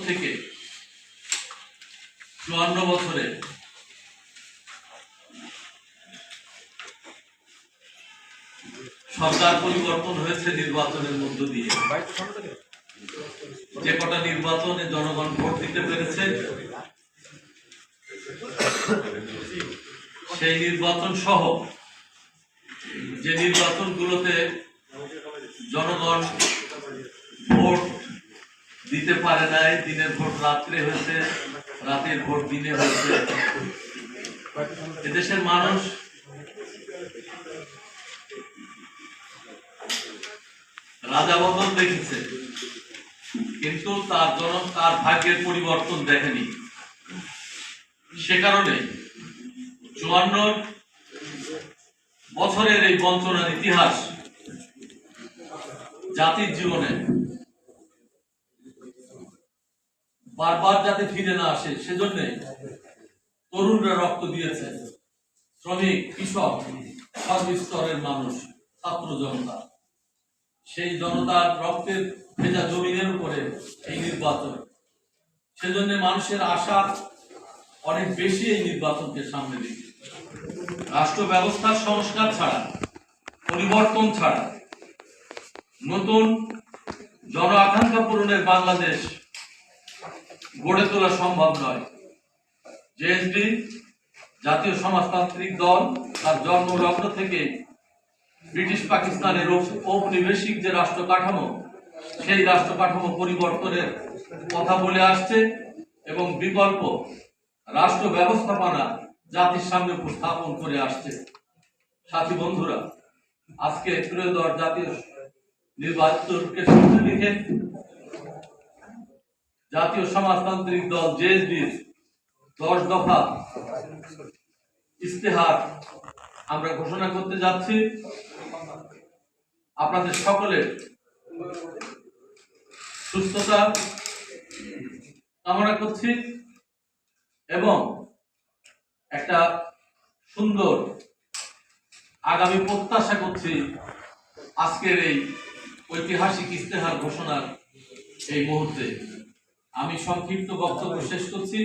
থেকে 54 বছরে সরকার পরিবর্তন হয়েছে নির্বাচনের মধ্য দিয়ে। যে কটা নির্বাচনে জনগণ ভোট দিতে পেরেছে, সেই নির্বাচন সহ যে নির্বাচনগুলোতে জনগণ ভোট দিতে পারে নাই, দিনের ভোট রাত্রে হয়েছে, রাতের ভোট দিনে হয়েছে, এদেশের মানুষ রাজা বদল দেখেছে, কিন্তু তার ভাগ্যের পরিবর্তন দেখেনি। সে কারণে 54 বছরের এই বঞ্চনার ইতিহাস জাতির জীবনে বারবার যাতে ফিরে না আসে, সেজন্য তরুণরা রক্ত দিয়েছে, শ্রমিক, কৃষক, সর্বস্তরের মানুষ, ছাত্র জনতা। সেই জনতার রক্তের ভেজা জমিনের উপরে এই নির্বাচন, সেজন্য মানুষের আশা অনেক বেশি এই নির্বাচনকে সামনে দিকে। রাষ্ট্র ব্যবস্থার সংস্কার ছাড়া, পরিবর্তন ছাড়া নতুন জন আকাঙ্ক্ষা পূরণের বাংলাদেশ গড়ে তোলা সম্ভব নয়। জেএসডি জাতীয় সমাজতান্ত্রিক দল তার জন্মলগ্ন থেকে ব্রিটিশ পাকিস্তানের ঔপনিবেশিক যে রাষ্ট্র কাঠামো, সেই রাষ্ট্র কাঠামো পরিবর্তনের কথা বলে আসছে এবং বিকল্প রাষ্ট্র ব্যবস্থাপনা জাতির সামনে উপস্থাপন করে আসছে। সাথী বন্ধুরা, আজকে ত্রয়োদশ জাতীয় নির্বাচনকে সামনে রেখে জাতীয় সমাজতান্ত্রিক দল জেএসডির 10 দফা ইস্তেহার আমরা ঘোষণা করতে যাচ্ছি। আপনাদের সকলের সুস্থতা কামনা করছি এবং একটা সুন্দর আগামী প্রত্যাশা করছি আজকের এই ঐতিহাসিক ইস্তেহার ঘোষণার এই মুহূর্তে। আমি সংক্ষিপ্ত বক্তব্য শেষ করছি।